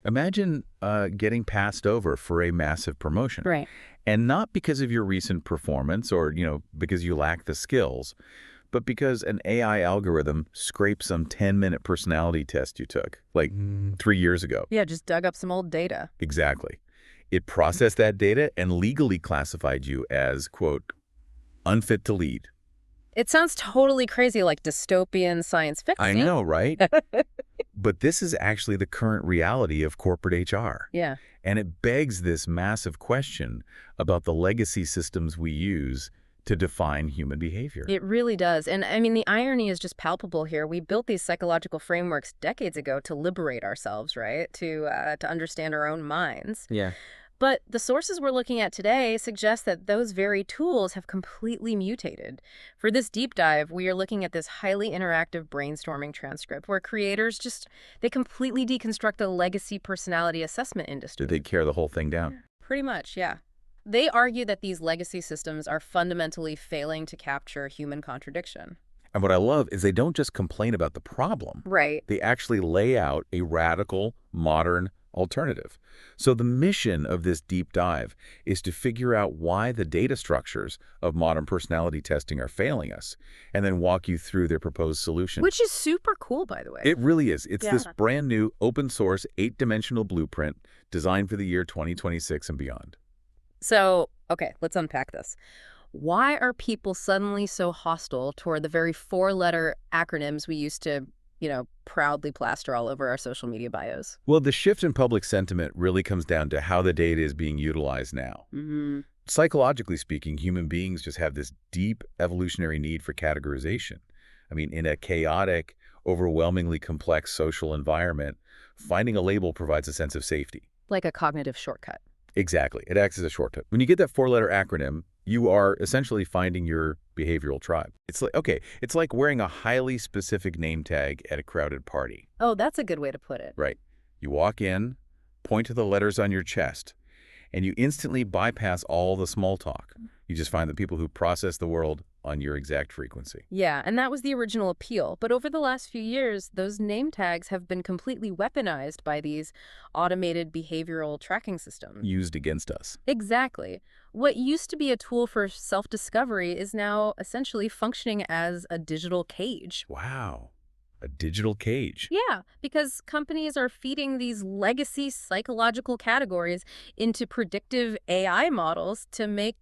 Imagine getting passed over for a massive promotion. Right. And not because of your recent performance or, because you lack the skills, but because an AI algorithm scraped some 10-minute personality test you took, like 3 years ago. Yeah, just dug up some old data. Exactly. It processed that data and legally classified you as, quote, unfit to lead. It sounds totally crazy, like dystopian science fiction. I know, right? But this is actually the current reality of corporate HR. Yeah. And it begs this massive question about the legacy systems we use to define human behavior. It really does. And I mean, the irony is just palpable here. We built these psychological frameworks decades ago to liberate ourselves, right? To understand our own minds. Yeah. But the sources we're looking at today suggest that those very tools have completely mutated. For this deep dive, we are looking at this highly interactive brainstorming transcript where creators they completely deconstruct the legacy personality assessment industry. Did they tear the whole thing down? Pretty much, yeah. They argue that these legacy systems are fundamentally failing to capture human contradiction. And what I love is they don't just complain about the problem. Right. They actually lay out a radical, modern alternative. So the mission of this deep dive is to figure out why the data structures of modern personality testing are failing us, and then walk you through their proposed solution. Which is super cool, by the way. It really is. It's this Yeah. brand new open source 8-dimensional blueprint designed for the year 2026 and beyond. So, okay, let's unpack this. Why are people suddenly so hostile toward the very 4-letter acronyms we used to, proudly plaster all over our social media bios? Well, the shift in public sentiment really comes down to how the data is being utilized now. Mm-hmm. Psychologically speaking, human beings just have this deep evolutionary need for categorization. I mean, in a chaotic, overwhelmingly complex social environment, finding a label provides a sense of safety. Like a cognitive shortcut. Exactly. It acts as a shortcut. When you get that 4-letter acronym, you are essentially finding your behavioral tribe. It's like wearing a highly specific name tag at a crowded party. Oh, that's a good way to put it. Right. You walk in, point to the letters on your chest, and you instantly bypass all the small talk. You just find the people who process the world on your exact frequency. Yeah, and that was the original appeal. But over the last few years, those name tags have been completely weaponized by these automated behavioral tracking systems. Used against us. Exactly. What used to be a tool for self-discovery is now essentially functioning as a digital cage. Wow. A digital cage. Yeah, because companies are feeding these legacy psychological categories into predictive AI models to make,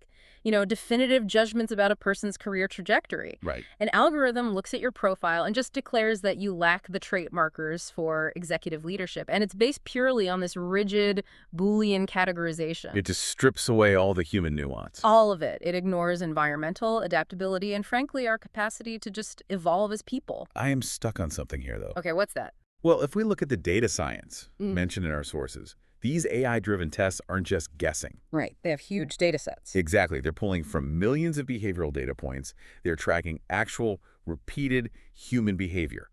definitive judgments about a person's career trajectory. Right. An algorithm looks at your profile and just declares that you lack the trait markers for executive leadership. And it's based purely on this rigid Boolean categorization. It just strips away all the human nuance. All of it. It ignores environmental adaptability and, frankly, our capacity to just evolve as people. I am stuck on something here, though. Okay, what's that? Well, if we look at the data science mentioned in our sources, these AI-driven tests aren't just guessing. Right. They have huge data sets. Exactly. They're pulling from millions of behavioral data points. They're tracking actual, repeated human behavior.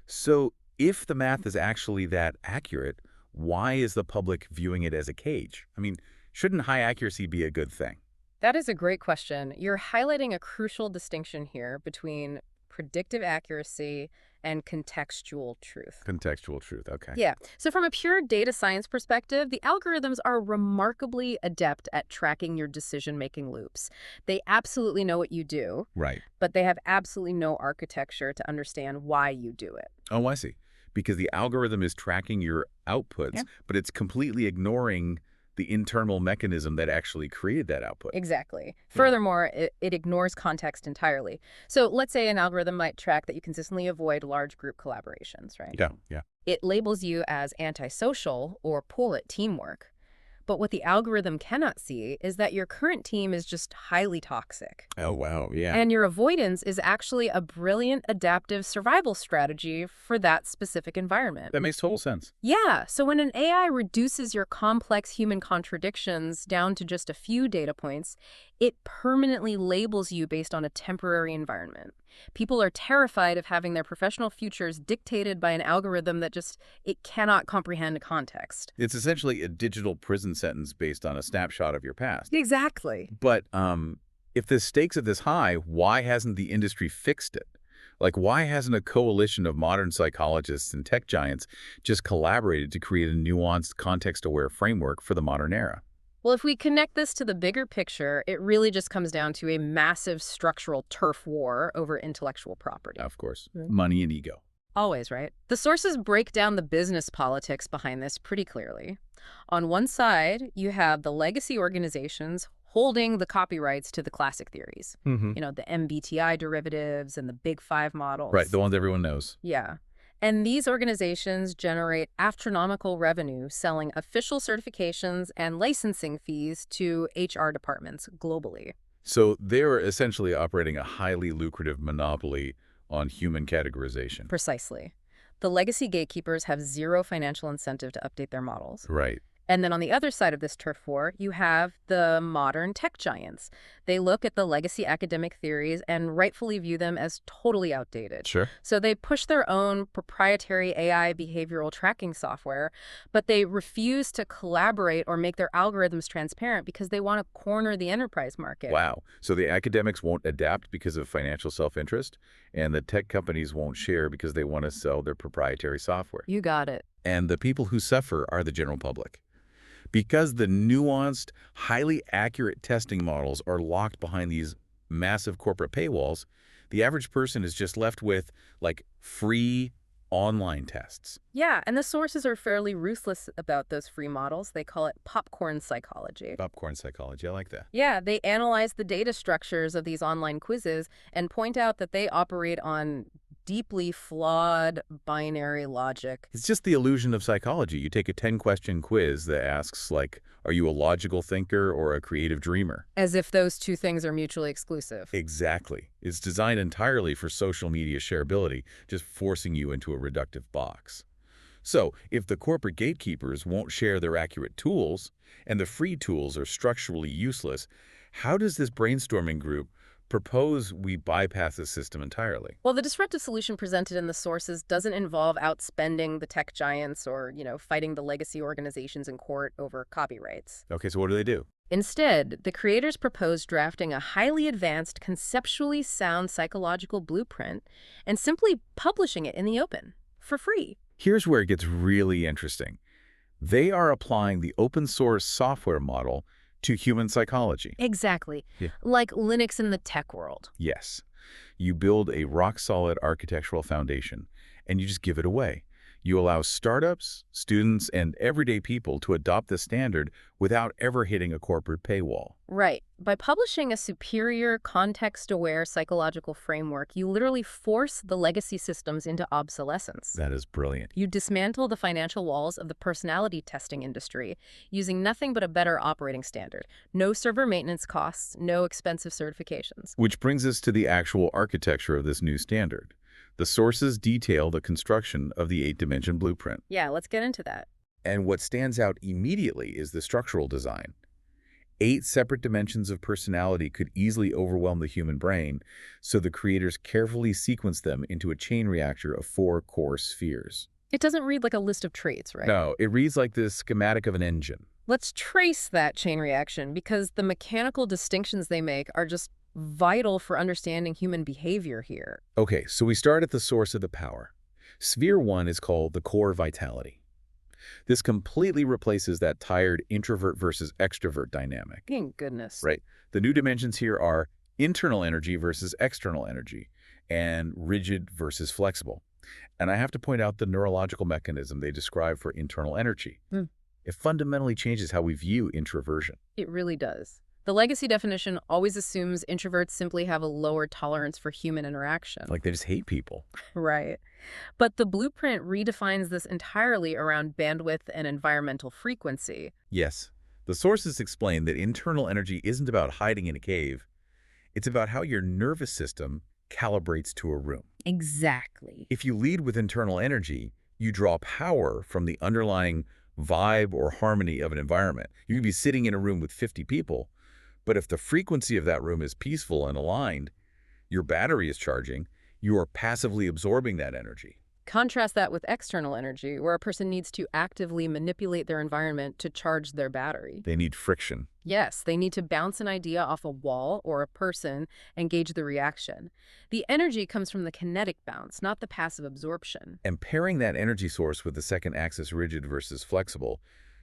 So if the math is actually that accurate, why is the public viewing it as a cage? I mean, shouldn't high accuracy be a good thing? That is a great question. You're highlighting a crucial distinction here between predictive accuracy and contextual truth. Contextual truth, okay. Yeah. So from a pure data science perspective, the algorithms are remarkably adept at tracking your decision-making loops. They absolutely know what you do, Right. but they have absolutely no architecture to understand why you do it. Oh, I see. Because the algorithm is tracking your outputs, but it's completely ignoring the internal mechanism that actually created that output. Exactly. Furthermore, it ignores context entirely. So let's say an algorithm might track that you consistently avoid large group collaborations, right? Yeah. It labels you as antisocial or poor at teamwork. But what the algorithm cannot see is that your current team is just highly toxic. Oh, wow, yeah. And your avoidance is actually a brilliant adaptive survival strategy for that specific environment. That makes total sense. Yeah, so when an AI reduces your complex human contradictions down to just a few data points, it permanently labels you based on a temporary environment. People are terrified of having their professional futures dictated by an algorithm that it cannot comprehend context. It's essentially a digital prison sentence based on a snapshot of your past. Exactly. But if the stakes are this high, why hasn't the industry fixed it? Like, why hasn't a coalition of modern psychologists and tech giants just collaborated to create a nuanced, context-aware framework for the modern era? Well, if we connect this to the bigger picture, it really just comes down to a massive structural turf war over intellectual property. Of course, Mm. money and ego. Always, right? The sources break down the business politics behind this pretty clearly. On one side, you have the legacy organizations holding the copyrights to the classic theories. Mm-hmm. The MBTI derivatives and the Big Five Right, models. the ones everyone knows. Yeah. And these organizations generate astronomical revenue selling official certifications and licensing fees to HR departments globally. So they're essentially operating a highly lucrative monopoly on human categorization. Precisely. The legacy gatekeepers have zero financial incentive to update their models. Right. And then on the other side of this turf war, you have the modern tech giants. They look at the legacy academic theories and rightfully view them as totally outdated. Sure. So they push their own proprietary AI behavioral tracking software, but they refuse to collaborate or make their algorithms transparent because they want to corner the enterprise market. Wow. So the academics won't adapt because of financial self-interest, and the tech companies won't share because they want to sell their proprietary software. You got it. And the people who suffer are the general public. Because the nuanced, highly accurate testing models are locked behind these massive corporate paywalls, the average person is just left with, like, free online tests. Yeah, and the sources are fairly ruthless about those free models. They call it popcorn psychology. Popcorn psychology, I like that. Yeah, they analyze the data structures of these online quizzes and point out that they operate on deeply flawed binary logic. It's just the illusion of psychology. You take a 10-question quiz that asks, like, are you a logical thinker or a creative dreamer? As if those two things are mutually exclusive. Exactly. It's designed entirely for social media shareability, just forcing you into a reductive box. So, if the corporate gatekeepers won't share their accurate tools, and the free tools are structurally useless, how does this brainstorming group propose we bypass the system entirely? Well, the disruptive solution presented in the sources doesn't involve outspending the tech giants or, fighting the legacy organizations in court over copyrights. Okay, so what do? Instead, the creators propose drafting a highly advanced, conceptually sound psychological blueprint and simply publishing it in the open for free. Here's where it gets really interesting. They are applying the open source software model to human psychology. Exactly. Yeah. Like Linux in the tech world. Yes. You build a rock-solid architectural foundation, and you just give it away. You allow startups, students, and everyday people to adopt the standard without ever hitting a corporate paywall. Right. By publishing a superior, context-aware psychological framework, you literally force the legacy systems into obsolescence. That is brilliant. You dismantle the financial walls of the personality testing industry using nothing but a better operating standard. No server maintenance costs, no expensive certifications. Which brings us to the actual architecture of this new standard. The sources detail the construction of the 8-dimension blueprint. Yeah, let's get into that. And what stands out immediately is the structural design. 8 separate dimensions of personality could easily overwhelm the human brain, so the creators carefully sequence them into a chain reactor of 4 core spheres. It doesn't read like a list of traits, right? No, it reads like the schematic of an engine. Let's trace that chain reaction because the mechanical distinctions they make are just vital for understanding human behavior here. Okay, so we start at the source of the power. Sphere 1 is called the core vitality. This completely replaces that tired introvert versus extrovert dynamic. Thank goodness. Right. The new dimensions here are internal energy versus external energy, and rigid versus flexible. And I have to point out the neurological mechanism they describe for internal energy. It fundamentally changes how we view introversion. It really does. The legacy definition always assumes introverts simply have a lower tolerance for human interaction. Like they just hate people. Right. But the blueprint redefines this entirely around bandwidth and environmental frequency. Yes. The sources explain that internal energy isn't about hiding in a cave. It's about how your nervous system calibrates to a room. Exactly. If you lead with internal energy, you draw power from the underlying vibe or harmony of an environment. You can be sitting in a room with 50 people, but if the frequency of that room is peaceful and aligned, your battery is charging, you are passively absorbing that energy. Contrast that with external energy, where a person needs to actively manipulate their environment to charge their battery. They need friction. Yes, they need to bounce an idea off a wall or a person and gauge the reaction. The energy comes from the kinetic bounce, not the passive absorption. And pairing that energy source with the second axis rigid versus flexible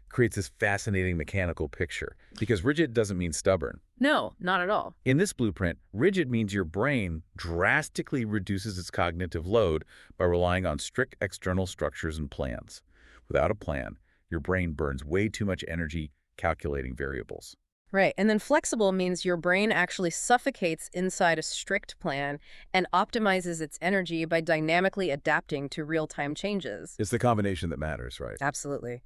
creates this fascinating mechanical picture, because rigid doesn't mean stubborn. No, not at all. In this blueprint, rigid means your brain drastically reduces its cognitive load by relying on strict external structures and plans. Without a plan, your brain burns way too much energy calculating variables. Right. And then flexible means your brain actually suffocates inside a strict plan and optimizes its energy by dynamically adapting to real-time changes. It's the combination that matters, right? Absolutely.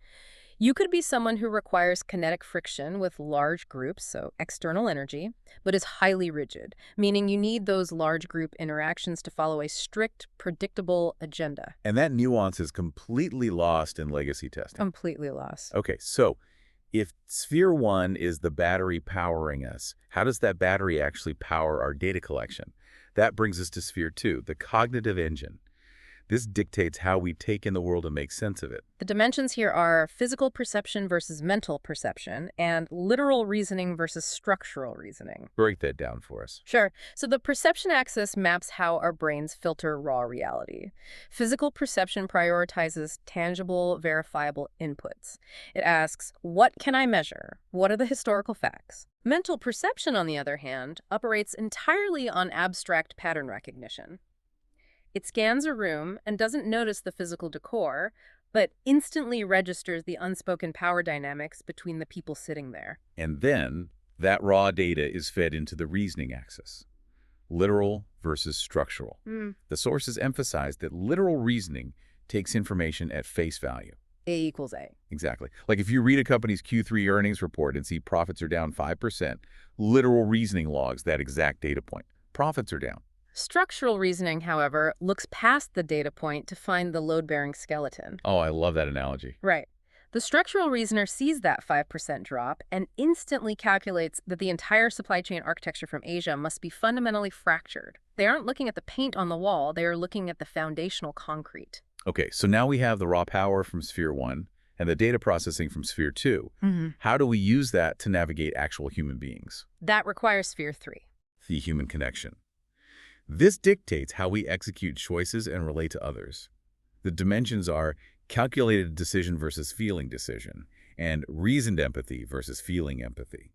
You could be someone who requires kinetic friction with large groups, so external energy, but is highly rigid, meaning you need those large group interactions to follow a strict, predictable agenda. And that nuance is completely lost in legacy testing. Completely lost. Okay, so if Sphere 1 is the battery powering us, how does that battery actually power our data collection? That brings us to Sphere 2, the cognitive engine. This dictates how we take in the world and make sense of it. The dimensions here are physical perception versus mental perception, and literal reasoning versus structural reasoning. Break that down for us. Sure. So the perception axis maps how our brains filter raw reality. Physical perception prioritizes tangible, verifiable inputs. It asks, what can I measure? What are the historical facts? Mental perception, on the other hand, operates entirely on abstract pattern recognition. It scans a room and doesn't notice the physical decor, but instantly registers the unspoken power dynamics between the people sitting there. And then that raw data is fed into the reasoning axis. Literal versus structural. The sources emphasize that literal reasoning takes information at face value. A equals A. Exactly. Like if you read a company's Q3 earnings report and see profits are down 5%, literal reasoning logs that exact data point. Profits are down. Structural reasoning, however, looks past the data point to find the load-bearing skeleton. Oh, I love that analogy. Right. The structural reasoner sees that 5% drop and instantly calculates that the entire supply chain architecture from Asia must be fundamentally fractured. They aren't looking at the paint on the wall, they are looking at the foundational concrete. Okay, so now we have the raw power from Sphere 1 and the data processing from Sphere 2. How do we use that to navigate actual human beings? That requires Sphere 3. The human connection. This dictates how we execute choices and relate to others. The dimensions are calculated decision versus feeling decision, and reasoned empathy versus feeling empathy.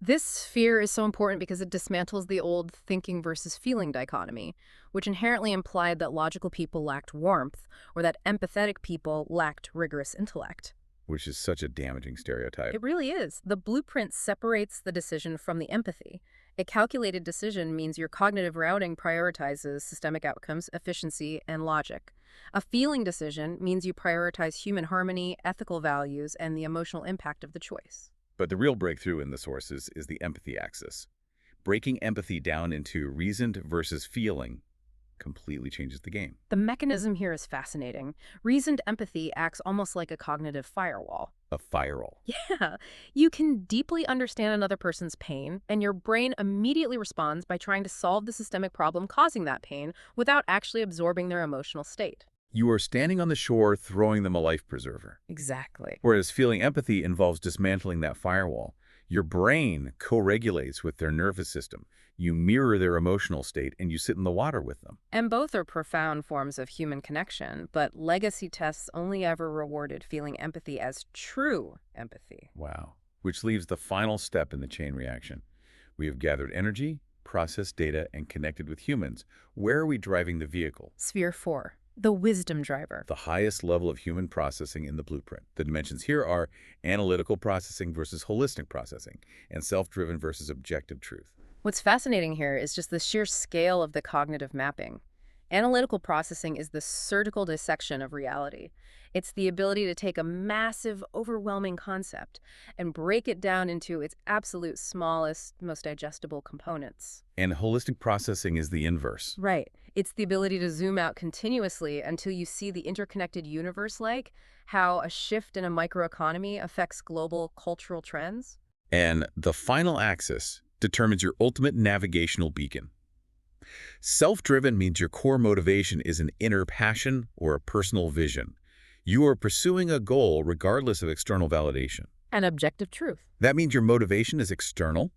This sphere is so important because it dismantles the old thinking versus feeling dichotomy, which inherently implied that logical people lacked warmth or that empathetic people lacked rigorous intellect. Which is such a damaging stereotype. It really is. The blueprint separates the decision from the empathy. A calculated decision means your cognitive routing prioritizes systemic outcomes, efficiency, and logic. A feeling decision means you prioritize human harmony, ethical values, and the emotional impact of the choice. But the real breakthrough in the sources is the empathy axis. Breaking empathy down into reasoned versus feeling completely changes the game. The mechanism here is fascinating. Reasoned empathy acts almost like a cognitive firewall. A firewall. Yeah, you can deeply understand another person's pain, and your brain immediately responds by trying to solve the systemic problem causing that pain without actually absorbing their emotional state. You are standing on the shore throwing them a life preserver. Exactly. Whereas feeling empathy involves dismantling that firewall. Your brain co-regulates with their nervous system. You mirror their emotional state and you sit in the water with them. And both are profound forms of human connection, but legacy tests only ever rewarded feeling empathy as true empathy. Wow. Which leaves the final step in the chain reaction. We have gathered energy, processed data, and connected with humans. Where are we driving the vehicle? Sphere 4. The wisdom driver. The highest level of human processing in the blueprint. The dimensions here are analytical processing versus holistic processing, and self-driven versus objective truth. What's fascinating here is just the sheer scale of the cognitive mapping. Analytical processing is the surgical dissection of reality. It's the ability to take a massive, overwhelming concept and break it down into its absolute smallest, most digestible components. And holistic processing is the inverse. Right. It's the ability to zoom out continuously until you see the interconnected universe, like how a shift in a microeconomy affects global cultural trends. And the final axis determines your ultimate navigational beacon. Self-driven means your core motivation is an inner passion or a personal vision. You are pursuing a goal regardless of external validation. An objective truth. That means your motivation is external.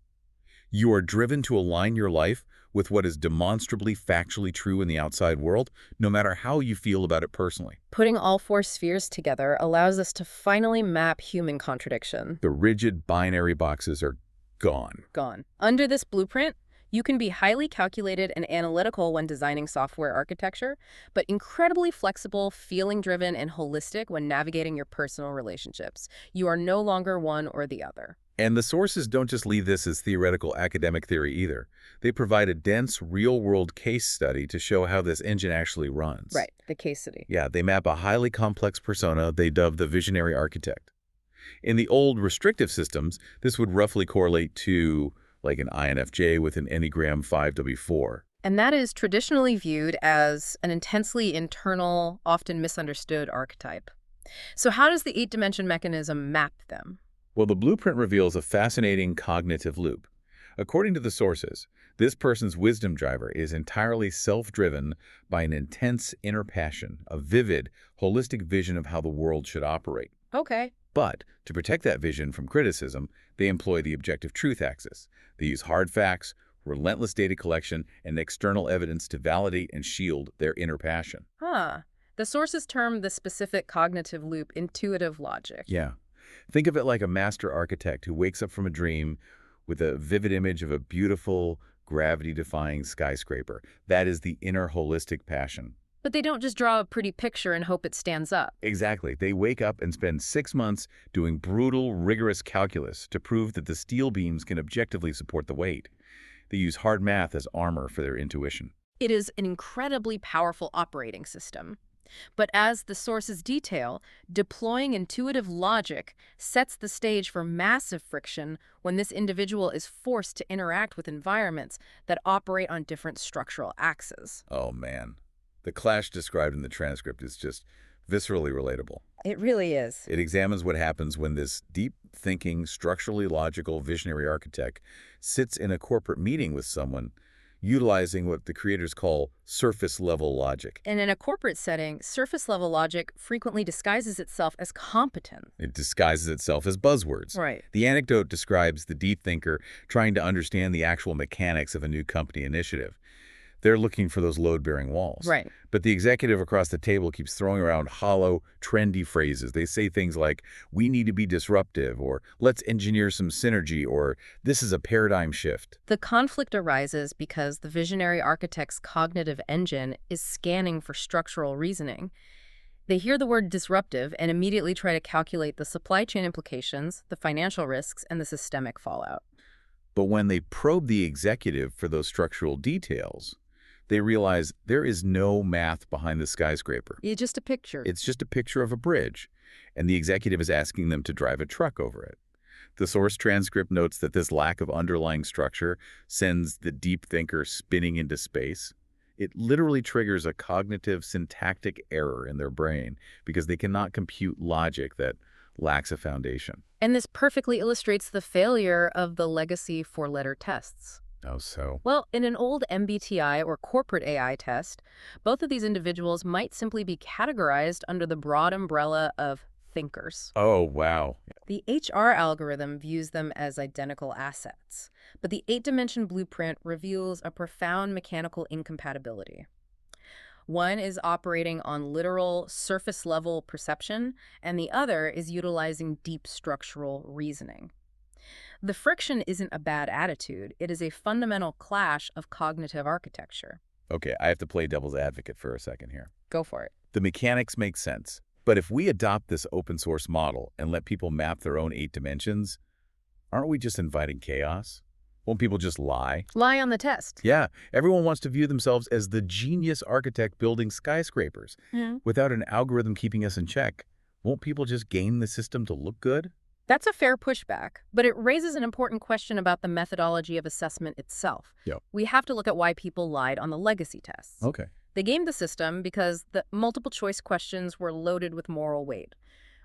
You are driven to align your life with what is demonstrably factually true in the outside world, no matter how you feel about it personally. Putting all four spheres together allows us to finally map human contradiction. The rigid binary boxes are gone. Gone. Under this blueprint, you can be highly calculated and analytical when designing software architecture, but incredibly flexible, feeling-driven, and holistic when navigating your personal relationships. You are no longer one or the other. And the sources don't just leave this as theoretical academic theory either. They provide a dense, real-world case study to show how this engine actually runs. Right, the case study. Yeah, they map a highly complex persona they dub the visionary architect. In the old restrictive systems, this would roughly correlate to like an INFJ with an Enneagram 5W4. And that is traditionally viewed as an intensely internal, often misunderstood archetype. So how does the eight-dimension mechanism map them? Well, the blueprint reveals a fascinating cognitive loop. According to the sources, this person's wisdom driver is entirely self-driven by an intense inner passion, a vivid, holistic vision of how the world should operate. Okay. But to protect that vision from criticism, they employ the objective truth axis. They use hard facts, relentless data collection, and external evidence to validate and shield their inner passion. The sources term the specific cognitive loop intuitive logic. Yeah. Think of it like a master architect who wakes up from a dream with a vivid image of a beautiful, gravity-defying skyscraper. That is the inner holistic passion. But they don't just draw a pretty picture and hope it stands up. Exactly. They wake up and spend 6 months doing brutal, rigorous calculus to prove that the steel beams can objectively support the weight. They use hard math as armor for their intuition. It is an incredibly powerful operating system. But as the sources detail, deploying intuitive logic sets the stage for massive friction when this individual is forced to interact with environments that operate on different structural axes. Oh, man. The clash described in the transcript is just viscerally relatable. It really is. It examines what happens when this deep-thinking, structurally logical visionary architect sits in a corporate meeting with someone utilizing what the creators call surface-level logic. And in a corporate setting, surface-level logic frequently disguises itself as competence. It disguises itself as buzzwords. Right. The anecdote describes the deep thinker trying to understand the actual mechanics of a new company initiative. They're looking for those load-bearing walls. Right. But the executive across the table keeps throwing around hollow, trendy phrases. They say things like, we need to be disruptive, or let's engineer some synergy, or this is a paradigm shift. The conflict arises because the visionary architect's cognitive engine is scanning for structural reasoning. They hear the word disruptive and immediately try to calculate the supply chain implications, the financial risks, and the systemic fallout. But when they probe the executive for those structural details, they realize there is no math behind the skyscraper. It's just a picture. It's just a picture of a bridge, and the executive is asking them to drive a truck over it. The source transcript notes that this lack of underlying structure sends the deep thinker spinning into space. It literally triggers a cognitive syntactic error in their brain because they cannot compute logic that lacks a foundation. And this perfectly illustrates the failure of the legacy four-letter tests. Oh, so? Well, in an old MBTI or corporate AI test, both of these individuals might simply be categorized under the broad umbrella of thinkers. Oh, wow. The HR algorithm views them as identical assets, but the eight-dimension blueprint reveals a profound mechanical incompatibility. One is operating on literal surface-level perception, and the other is utilizing deep structural reasoning. The friction isn't a bad attitude. It is a fundamental clash of cognitive architecture. Okay, I have to play devil's advocate for a second here. Go for it. The mechanics make sense, but if we adopt this open source model and let people map their own 8 dimensions, aren't we just inviting chaos? Won't people just lie? Lie on the test. Yeah, everyone wants to view themselves as the genius architect building skyscrapers. Without an algorithm keeping us in check, won't people just game the system to look good? That's a fair pushback, but it raises an important question about the methodology of assessment itself. Yep. We have to look at why people lied on the legacy tests. Okay. They gamed the system because the multiple choice questions were loaded with moral weight.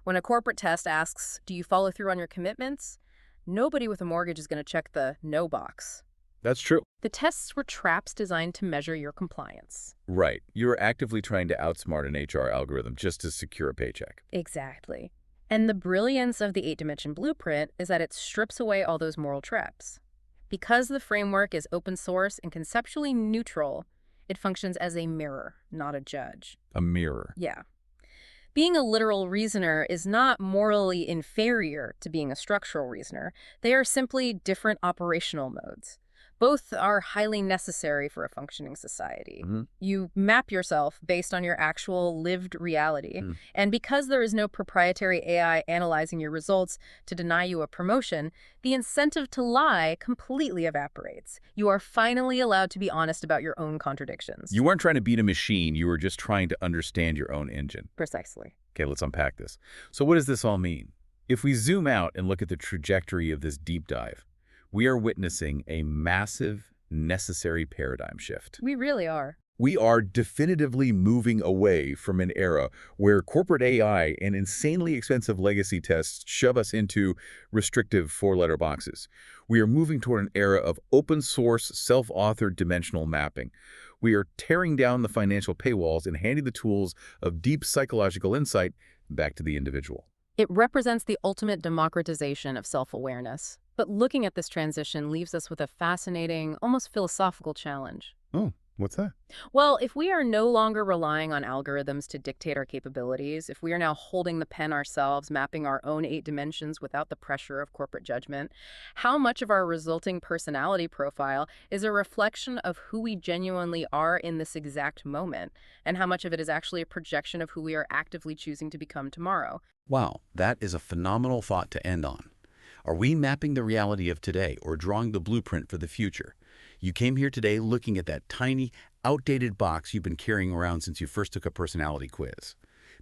When a corporate test asks, do you follow through on your commitments? Nobody with a mortgage is going to check the no box. That's true. The tests were traps designed to measure your compliance. Right. You're actively trying to outsmart an HR algorithm just to secure a paycheck. Exactly. And the brilliance of the 8-dimension blueprint is that it strips away all those moral traps. Because the framework is open source and conceptually neutral, it functions as a mirror, not a judge. A mirror. Yeah. Being a literal reasoner is not morally inferior to being a structural reasoner. They are simply different operational modes. Both are highly necessary for a functioning society. Hmm. You map yourself based on your actual lived reality. Mm. And because there is no proprietary AI analyzing your results to deny you a promotion, the incentive to lie completely evaporates. You are finally allowed to be honest about your own contradictions. You weren't trying to beat a machine. You were just trying to understand your own engine. Precisely. Okay, let's unpack this. So what does this all mean? If we zoom out and look at the trajectory of this deep dive, we are witnessing a massive, necessary paradigm shift. We really are. We are definitively moving away from an era where corporate AI and insanely expensive legacy tests shove us into restrictive four-letter boxes. We are moving toward an era of open-source, self-authored dimensional mapping. We are tearing down the financial paywalls and handing the tools of deep psychological insight back to the individual. It represents the ultimate democratization of self-awareness. But looking at this transition leaves us with a fascinating, almost philosophical challenge. Oh, what's that? Well, if we are no longer relying on algorithms to dictate our capabilities, if we are now holding the pen ourselves, mapping our own 8 dimensions without the pressure of corporate judgment, how much of our resulting personality profile is a reflection of who we genuinely are in this exact moment, and how much of it is actually a projection of who we are actively choosing to become tomorrow? Wow, that is a phenomenal thought to end on. Are we mapping the reality of today or drawing the blueprint for the future? You came here today looking at that tiny, outdated box you've been carrying around since you first took a personality quiz.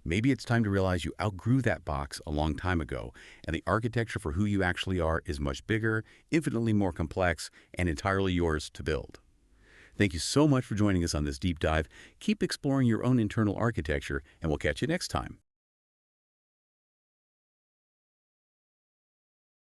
Maybe it's time to realize you outgrew that box a long time ago, and the architecture for who you actually are is much bigger, infinitely more complex, and entirely yours to build. Thank you so much for joining us on this deep dive. Keep exploring your own internal architecture, and we'll catch you next time.